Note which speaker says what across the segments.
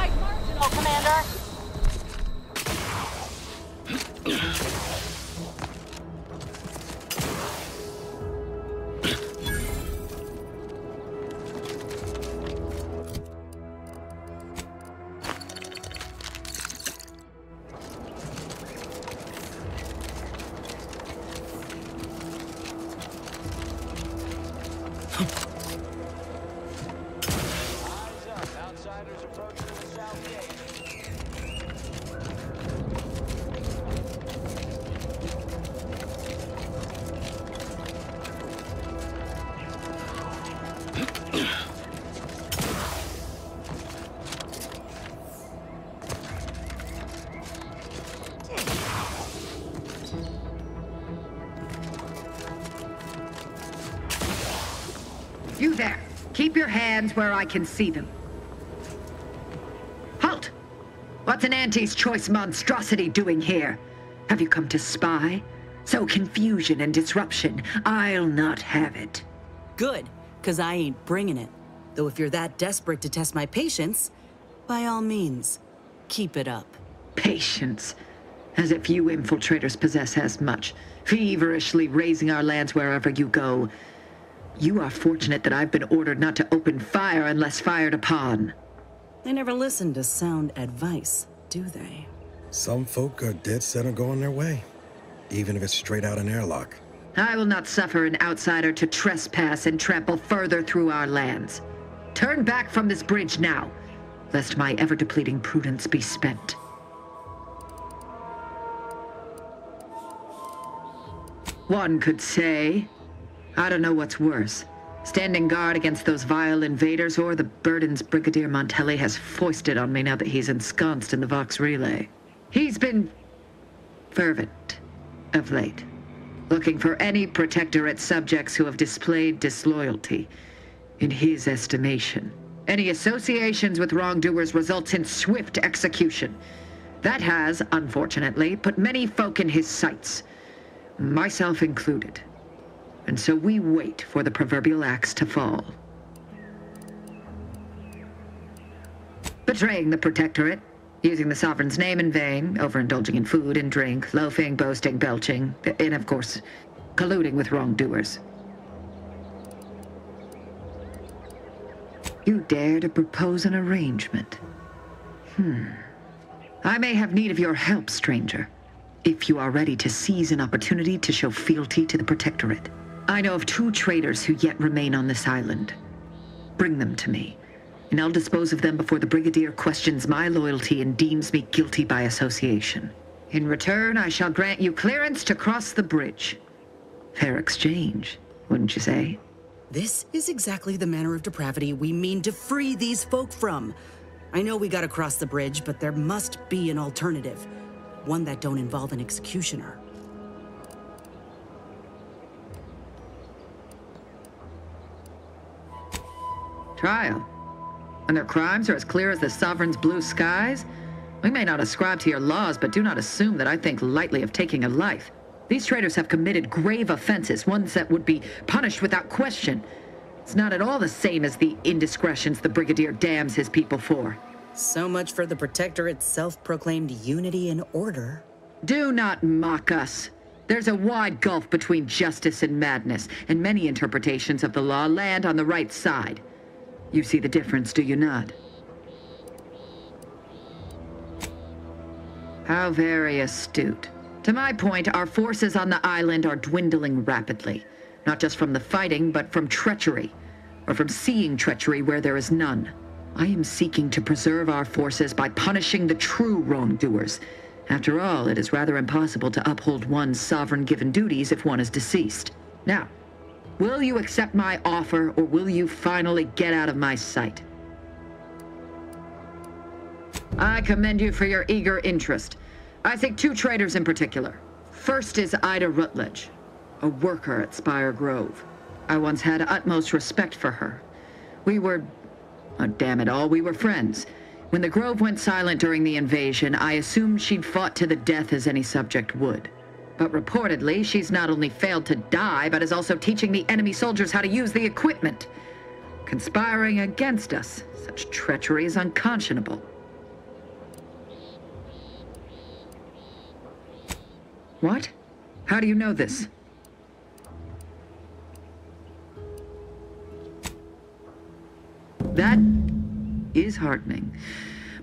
Speaker 1: quite marginal, Commander.
Speaker 2: You there! Keep your hands where I can see them. Halt! What's an Auntie's choice monstrosity doing here? Have you come to spy? So confusion and disruption, I'll not have it.
Speaker 3: Good, 'cause I ain't bringing it. Though if you're that desperate to test my patience, by all means, keep it up.
Speaker 2: Patience. As if you infiltrators possess as much, feverishly raising our lands wherever you go. You are fortunate that I've been ordered not to open fire unless fired upon.
Speaker 3: They never listen to sound advice, do they?
Speaker 4: Some folk are dead set on going their way, even if it's straight out an airlock.
Speaker 2: I will not suffer an outsider to trespass and trample further through our lands. Turn back from this bridge now, lest my ever-depleting prudence be spent. One could say, I don't know what's worse, standing guard against those vile invaders or the burdens Brigadier Montelli has foisted on me now that he's ensconced in the Vox Relay. He's been fervent of late, looking for any Protectorate subjects who have displayed disloyalty in his estimation. Any associations with wrongdoers results in swift execution. That has, unfortunately, put many folk in his sights, myself included. And so we wait for the proverbial axe to fall. Betraying the Protectorate, using the Sovereign's name in vain, overindulging in food and drink, loafing, boasting, belching, and of course, colluding with wrongdoers. You dare to propose an arrangement? I may have need of your help, stranger, if you are ready to seize an opportunity to show fealty to the Protectorate. I know of 2 traitors who yet remain on this island. Bring them to me, and I'll dispose of them before the Brigadier questions my loyalty and deems me guilty by association. In return, I shall grant you clearance to cross the bridge. Fair exchange, wouldn't you say?
Speaker 3: This is exactly the manner of depravity we mean to free these folk from. I know we gotta cross the bridge, but there must be an alternative. One that don't involve an executioner.
Speaker 2: Trial. And their crimes are as clear as the Sovereign's blue skies? We may not ascribe to your laws, but do not assume that I think lightly of taking a life. These traitors have committed grave offenses, ones that would be punished without question. It's not at all the same as the indiscretions the Brigadier damns his people for.
Speaker 3: So much for the Protectorate's self-proclaimed unity and order.
Speaker 2: Do not mock us. There's a wide gulf between justice and madness, and many interpretations of the law land on the right side. You see the difference, do you not? How very astute. To my point, our forces on the island are dwindling rapidly. Not just from the fighting, but from treachery. Or from seeing treachery where there is none. I am seeking to preserve our forces by punishing the true wrongdoers. After all, it is rather impossible to uphold one's sovereign-given duties if one is deceased. Now, will you accept my offer, or will you finally get out of my sight? I commend you for your eager interest. I seek 2 traitors in particular. First is Ida Rutledge, a worker at Spire Grove. I once had utmost respect for her. We were, oh, damn it all, we were friends. When the Grove went silent during the invasion, I assumed she'd fought to the death as any subject would. But reportedly, she's not only failed to die, but is also teaching the enemy soldiers how to use the equipment. Conspiring against us. Such treachery is unconscionable. What? How do you know this? That is heartening.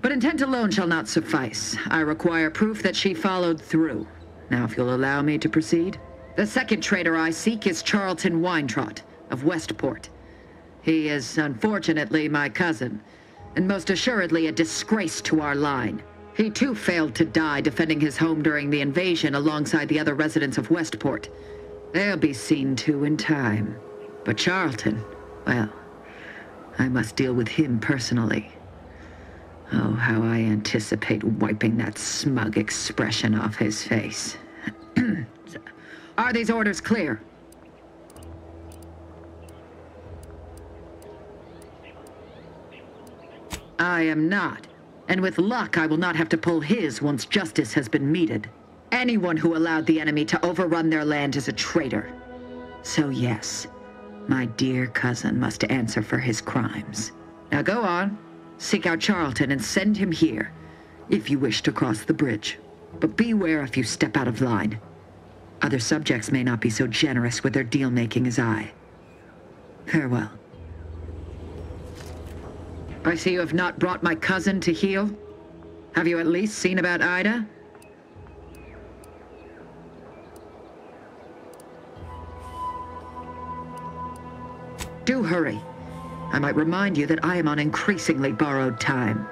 Speaker 2: But intent alone shall not suffice. I require proof that she followed through. Now, if you'll allow me to proceed. The second traitor I seek is Charlton Weintrott of Westport. He is, unfortunately, my cousin, and most assuredly a disgrace to our line. He too failed to die defending his home during the invasion alongside the other residents of Westport. They'll be seen to in time. But Charlton, well, I must deal with him personally. Oh, how I anticipate wiping that smug expression off his face. Are these orders clear? I am not. And with luck, I will not have to pull his once justice has been meted. Anyone who allowed the enemy to overrun their land is a traitor. So yes, my dear cousin must answer for his crimes. Now go on, seek out Charlton and send him here, if you wish to cross the bridge. But beware if you step out of line. Other subjects may not be so generous with their deal-making as I. Farewell. I see you have not brought my cousin to heel. Have you at least seen about Ida? Do hurry. I might remind you that I am on increasingly borrowed time.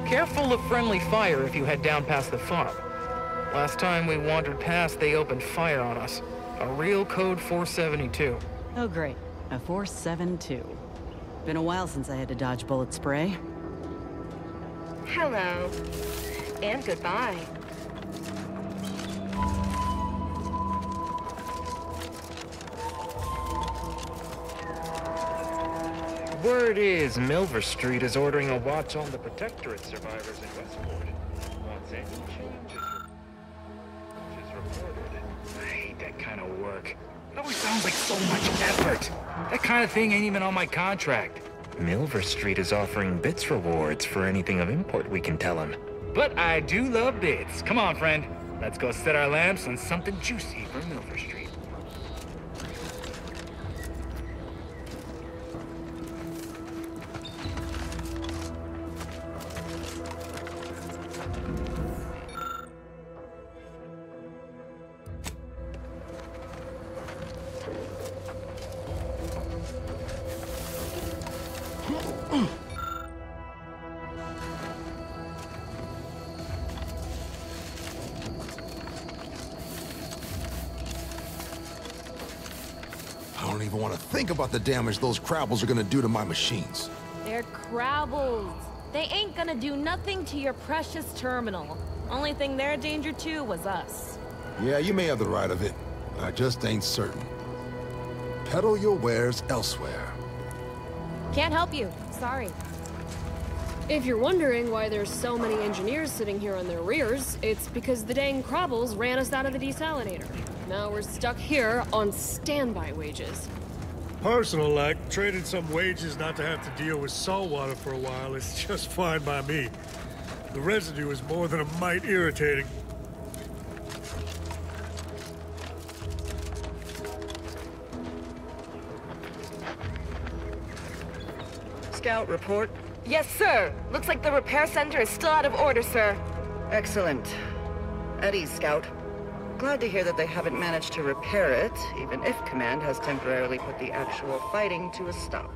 Speaker 1: Careful of friendly fire if you head down past the farm. Last time we wandered past, they opened fire on us. A real code 472.
Speaker 3: Oh, great. A 472. Been a while since I had to dodge bullet spray.
Speaker 5: Hello. And goodbye.
Speaker 1: Word is Milver Street is ordering a watch on the Protectorate survivors in Westport. Wants any changes reported. I hate that kind of work. It always sounds like so much effort. That kind of thing ain't even on my contract. Milver Street is offering bits rewards for anything of import we can tell him. But I do love bits. Come on, friend. Let's go set our lamps on something juicy for Milver Street.
Speaker 6: even want to think about the damage those Crabbles are gonna do to my machines.
Speaker 5: They're Crabbles. They ain't gonna do nothing to your precious terminal. Only thing they're a danger to was us.
Speaker 6: Yeah, you may have the right of it. I just ain't certain. Peddle your wares elsewhere.
Speaker 5: Can't help you. Sorry.
Speaker 7: If you're wondering why there's so many engineers sitting here on their rears, it's because the dang Crabbles ran us out of the desalinator. Now we're stuck here on standby wages.
Speaker 8: Personal, like, trading some wages not to have to deal with saltwater for a while is just fine by me. The residue is more than a mite irritating.
Speaker 9: Scout report.
Speaker 5: Yes, sir. Looks like the repair center is still out of order, sir.
Speaker 9: Excellent. At ease, Scout. Glad to hear that they haven't managed to repair it, even if Command has temporarily put the actual fighting to a stop.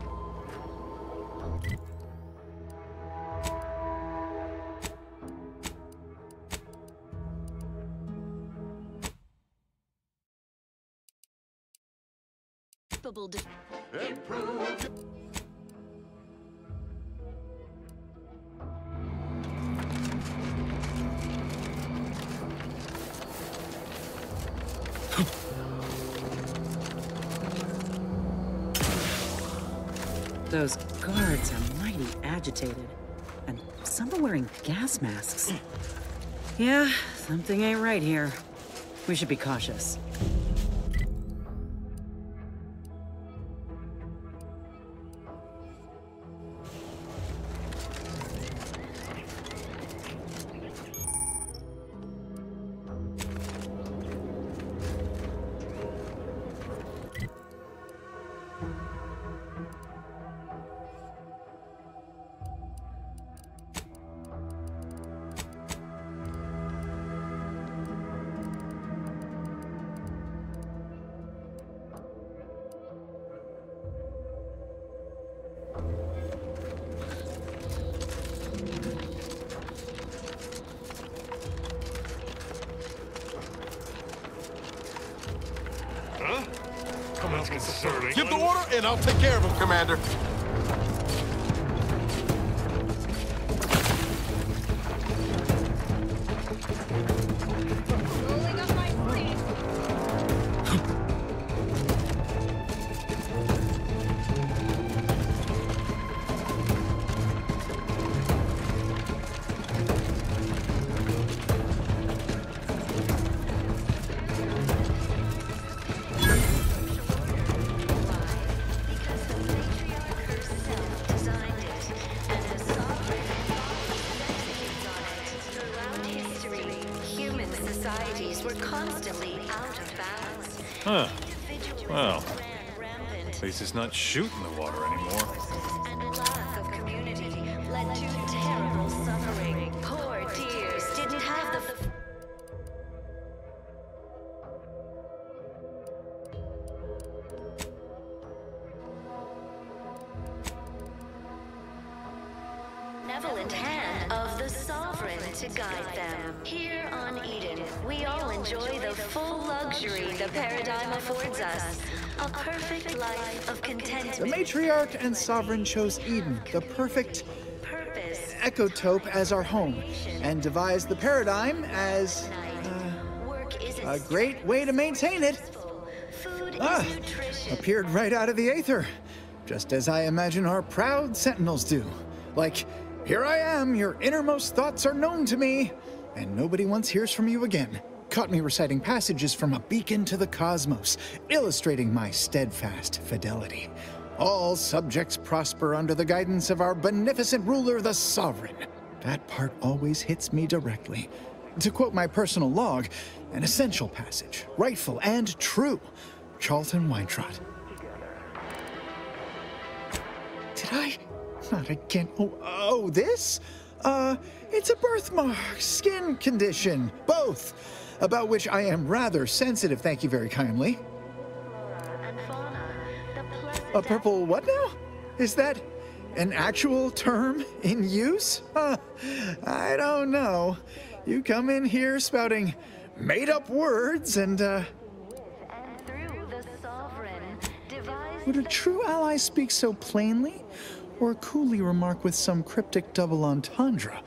Speaker 3: Those guards are mighty agitated. And some are wearing gas masks. Yeah, something ain't right here. We should be cautious.
Speaker 6: Give the order, and I'll take care of him, Commander.
Speaker 5: Rolling up my sleeve.
Speaker 10: Were constantly out of balance.
Speaker 11: Huh. Well, at least it's not shooting the water anymore.
Speaker 10: And lack of community led to terrible suffering. Poor dears didn't have the benevolent hand of the Sovereign to guide them. Here on Eden, we all enjoy the full luxury the paradigm affords us. A perfect life of contentment.
Speaker 12: The Matriarch and Sovereign chose Eden, the perfect
Speaker 10: purpose,
Speaker 12: ecotope, as our home, and devised the paradigm as a great way to maintain it.
Speaker 10: Food is nutritious.
Speaker 12: Appeared right out of the aether, just as I imagine our proud sentinels do. Like, here I am, your innermost thoughts are known to me, and nobody once hears from you again. Caught me reciting passages from a beacon to the cosmos, illustrating my steadfast fidelity. All subjects prosper under the guidance of our beneficent ruler, the Sovereign. That part always hits me directly. To quote my personal log, an essential passage, rightful and true. Charlton Weintrott. Did I? Not again. Oh, this? It's a birthmark, skin condition, both, about which I am rather sensitive, thank you very kindly. A purple what now? Is that an actual term in use? I don't know. You come in here spouting made-up words and,
Speaker 10: through the Sovereign, divide
Speaker 12: Would a true ally speak so plainly, or coolly remark with some cryptic double entendre?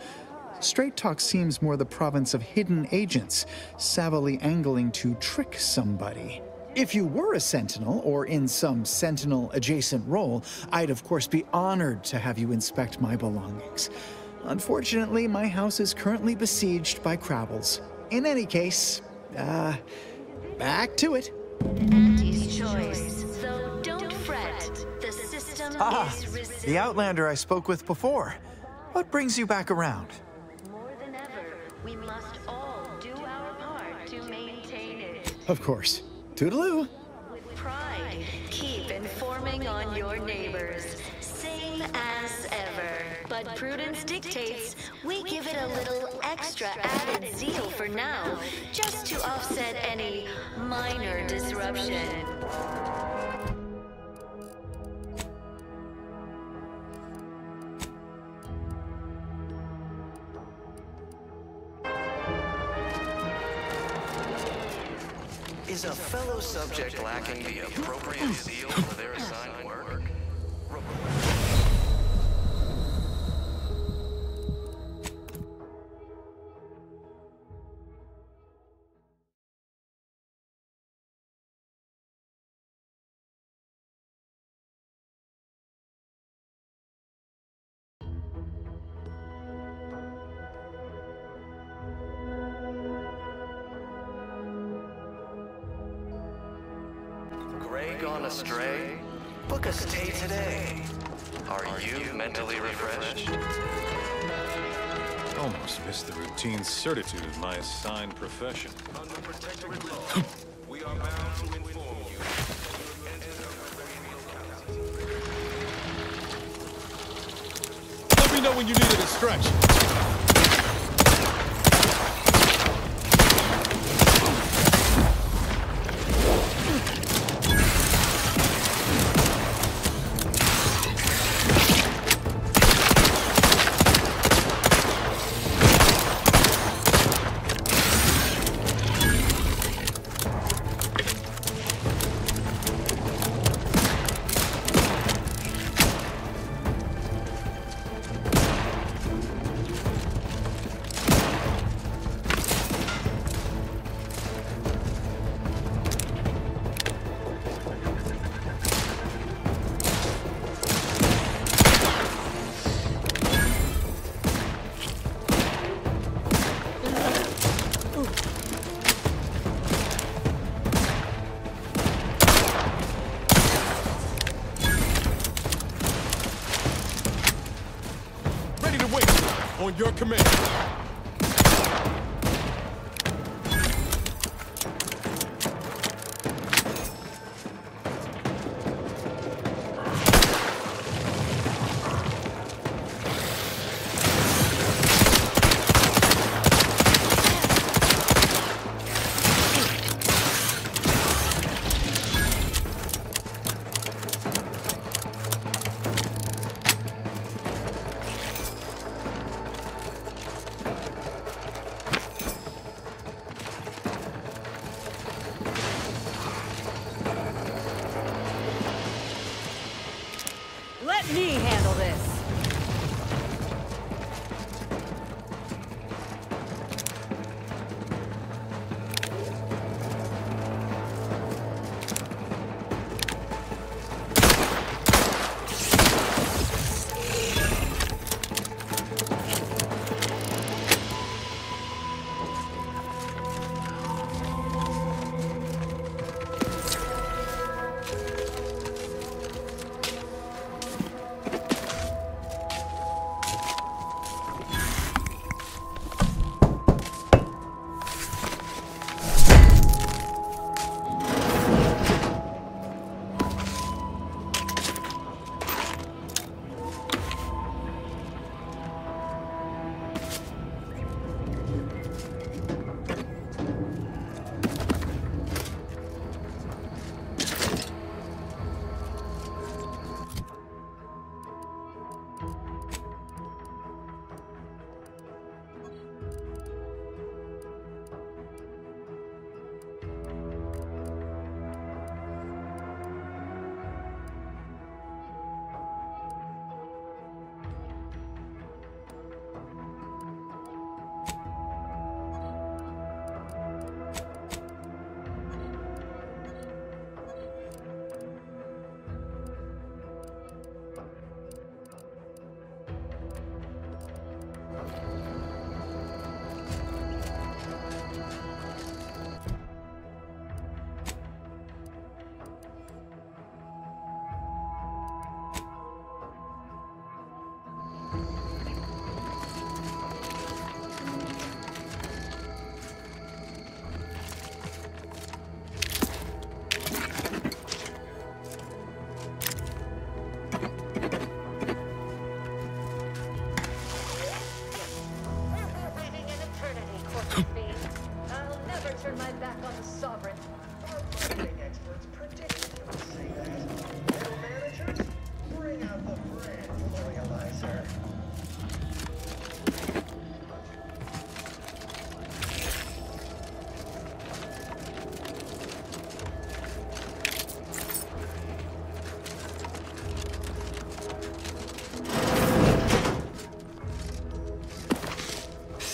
Speaker 12: Straight talk seems more the province of hidden agents, savvily angling to trick somebody. If you were a Sentinel, or in some Sentinel-adjacent role, I'd of course be honored to have you inspect my belongings. Unfortunately, my house is currently besieged by Crabbles. In any case, back to it.
Speaker 10: Andy's choice, though don't fret. The system is resistant.
Speaker 12: The Outlander I spoke with before. What brings you back around?
Speaker 10: More than ever, we must all do our part to maintain it.
Speaker 12: Of course. Toodaloo.
Speaker 10: With pride, keep informing on your neighbors. Same as ever. But prudence dictates we give it a little extra added zeal for now, just to offset any minor disruption.
Speaker 13: Is a fellow subject lacking the appropriate zeal for their assigned work? Gray gone astray? Book a stay today. Are you mentally refreshed?
Speaker 11: Almost missed the routine certitude of my assigned profession.
Speaker 13: Under protectorate law, we are bound to inform you.
Speaker 11: Let me know when you need a distraction. On your command.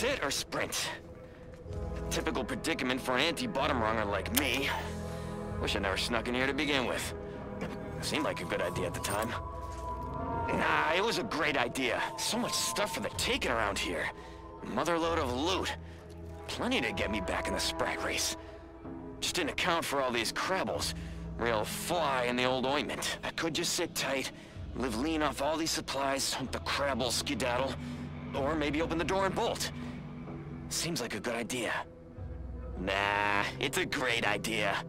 Speaker 14: sit or sprint? Typical predicament for an anti-bottom runger like me. Wish I never snuck in here to begin with. Seemed like a good idea at the time. Nah, it was a great idea. So much stuff for the taking around here. Motherload of loot. Plenty to get me back in the sprag race. Just didn't account for all these crabbles. Real fly in the old ointment. I could just sit tight, live lean off all these supplies, hunt the crabble skedaddle, or maybe open the door and bolt. Seems like a good idea. Nah, it's a great idea.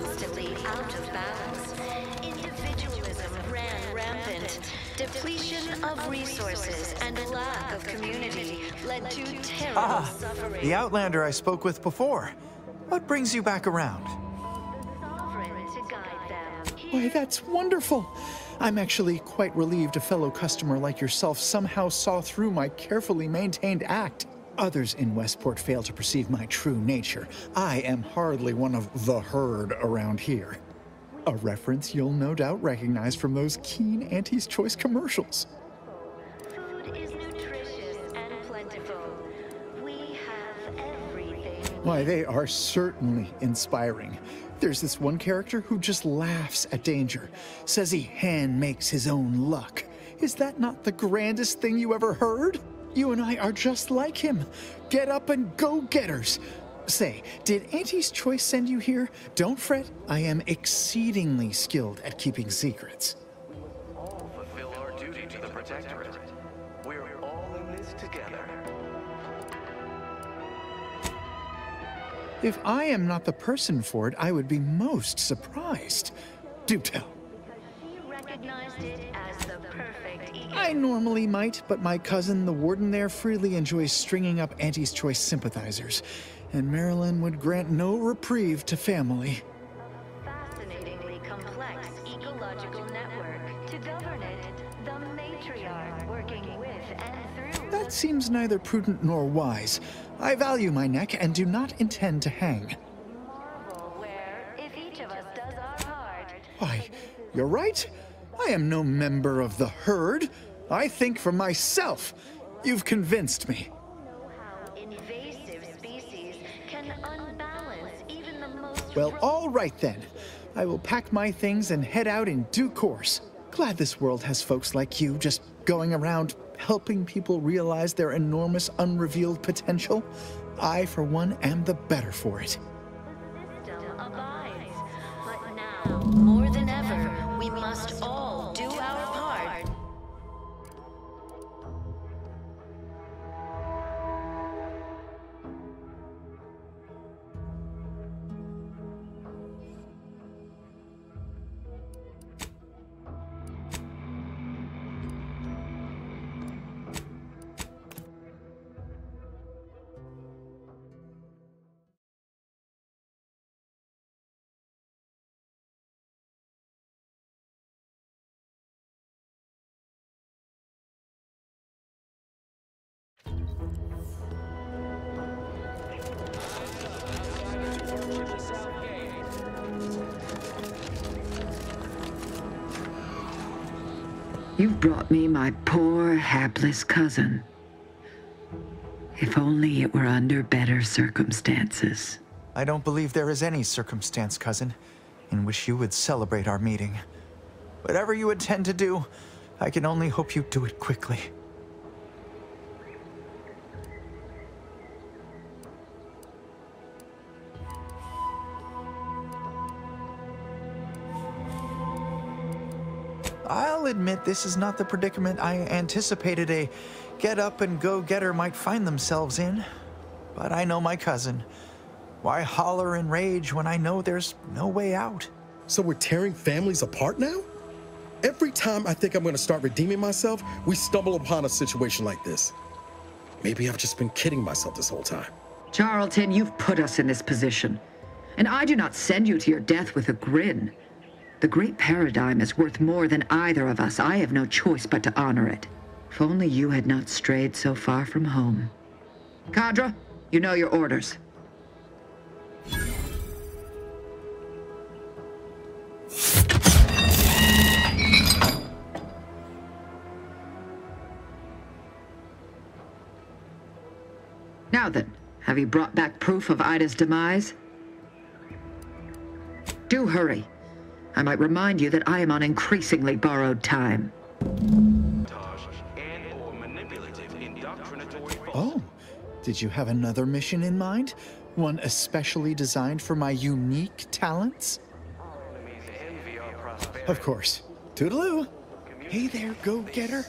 Speaker 10: constantly out of balance. Individualism ran rampant. Depletion of resources and lack of community led to terrible suffering.
Speaker 12: The Outlander I spoke with before. What brings you back around? Why, that's wonderful. I'm actually quite relieved a fellow customer like yourself somehow saw through my carefully maintained act. Others in Westport fail to perceive my true nature. I am hardly one of the herd around here. A reference you'll no doubt recognize from those keen Auntie's Choice commercials.
Speaker 10: Food is nutritious and plentiful. We have everything.
Speaker 12: Why, they are certainly inspiring. There's this one character who just laughs at danger, says he hand makes his own luck. Is that not the grandest thing you ever heard? You and I are just like him. Get up and go-getters. Say, did Auntie's Choice send you here? Don't fret, I am exceedingly skilled at keeping secrets.
Speaker 13: We all fulfill our duty to the Protectorate. We're all in this together.
Speaker 12: If I am not the person for it, I would be most surprised. Do tell.
Speaker 10: He recognized it as the perfect ego.
Speaker 12: I normally might, but my cousin, the warden there, freely enjoys stringing up Auntie's Choice sympathizers, and Marilyn would grant no reprieve to family.
Speaker 10: Fascinatingly complex ecological network. To govern it, the matriarch working with and through.
Speaker 12: That seems neither prudent nor wise. I value my neck and do not intend to hang.
Speaker 10: Marvel where, if each of us does our part.
Speaker 12: Why, you're right. I am no member of the herd. I think for myself. You've convinced me.
Speaker 10: Invasive species can unbalance even the most.
Speaker 12: Well, all right then. I will pack my things and head out in due course. Glad this world has folks like you just going around helping people realize their enormous unrevealed potential. I, for one, am the better for it.
Speaker 10: The system abides, but now, more than ever, we must all do our part.
Speaker 2: You've brought me my poor, hapless cousin. If only it were under better circumstances.
Speaker 12: I don't believe there is any circumstance, cousin, in which you would celebrate our meeting. Whatever you intend to do, I can only hope you do it quickly. I'll admit this is not the predicament I anticipated a get-up-and-go-getter might find themselves in. But I know my cousin. Why holler and rage when I know there's no way out?
Speaker 4: So we're tearing families apart now? Every time I think I'm going to start redeeming myself, we stumble upon a situation like this. Maybe I've just been kidding myself this whole time.
Speaker 2: Charlton, you've put us in this position. And I do not send you to your death with a grin. The great paradigm is worth more than either of us. I have no choice but to honor it. If only you had not strayed so far from home. Cadre, you know your orders. Now then, have you brought back proof of Ida's demise? Do hurry. I might remind you that I am on increasingly borrowed time.
Speaker 12: Oh, did you have another mission in mind? One especially designed for my unique talents? Of course. Toodaloo. Hey there, go-getter.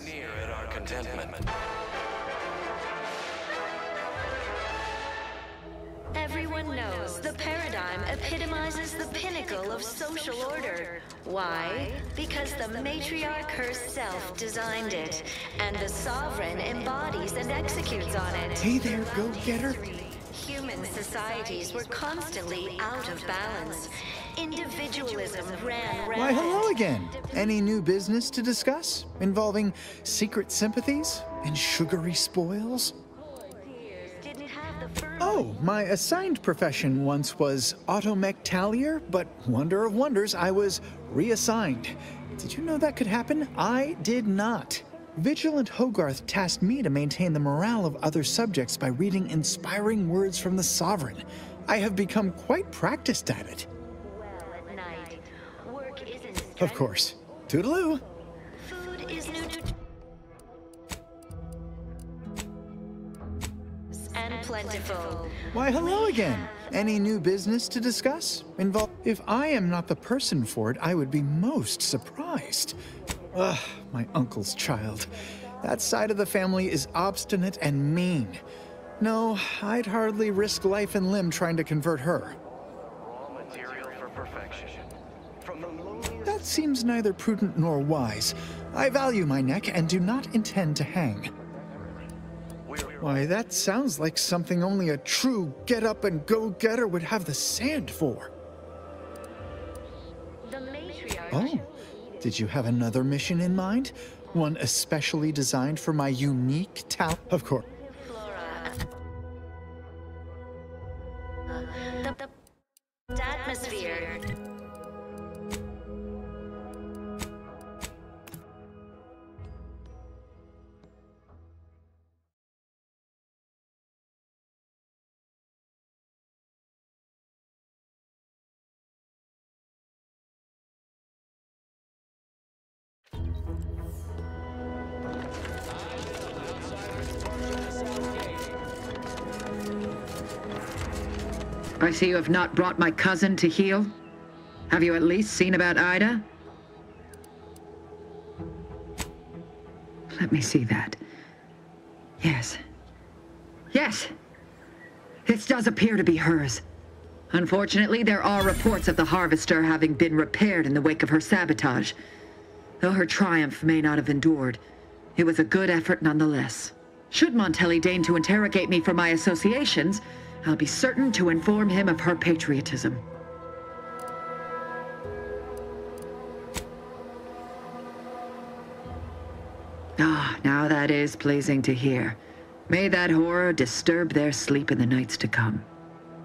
Speaker 10: Everyone knows the paradigm epitomizes the pinnacle of social order. Why? Because the matriarch herself designed it, and the sovereign embodies and executes on it.
Speaker 12: Hey there, go-getter.
Speaker 10: Human societies were constantly out of balance. Individualism ran rampant.
Speaker 12: Why, hello again. Any new business to discuss? Involving secret sympathies and sugary spoils? Oh, my assigned profession once was automectalier, but wonder of wonders, I was reassigned. Did you know that could happen? I did not. Vigilant Hogarth tasked me to maintain the morale of other subjects by reading inspiring words from the Sovereign. I have become quite practiced at it. Of course. Toodaloo.
Speaker 10: Food is new and plentiful.
Speaker 12: Why, hello again. Any new business to discuss? If I am not the person for it, I would be most surprised. Ugh, my uncle's child. That side of the family is obstinate and mean. No, I'd hardly risk life and limb trying to convert her. That seems neither prudent nor wise. I value my neck and do not intend to hang. Why, that sounds like something only a true get-up-and-go-getter would have the sand for. Oh, did you have another mission in mind? One especially designed for my unique talent? Of course.
Speaker 10: The atmosphere.
Speaker 2: I see you have not brought my cousin to heal. Have you at least seen about Ida? Let me see that. Yes. Yes! This does appear to be hers. Unfortunately, there are reports of the Harvester having been repaired in the wake of her sabotage. Though her triumph may not have endured, it was a good effort nonetheless. Should Montelli deign to interrogate me for my associations, I'll be certain to inform him of her patriotism. Ah, now that is pleasing to hear. May that horror disturb their sleep in the nights to come.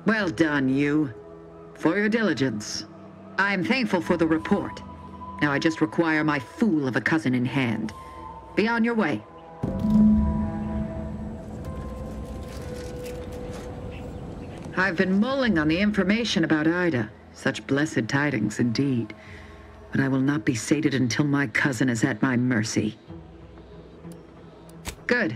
Speaker 2: Well done, you. For your diligence. I'm thankful for the report. Now I just require my fool of a cousin in hand. Be on your way. I've been mulling on the information about Ida. Such blessed tidings indeed. But I will not be sated until my cousin is at my mercy. Good.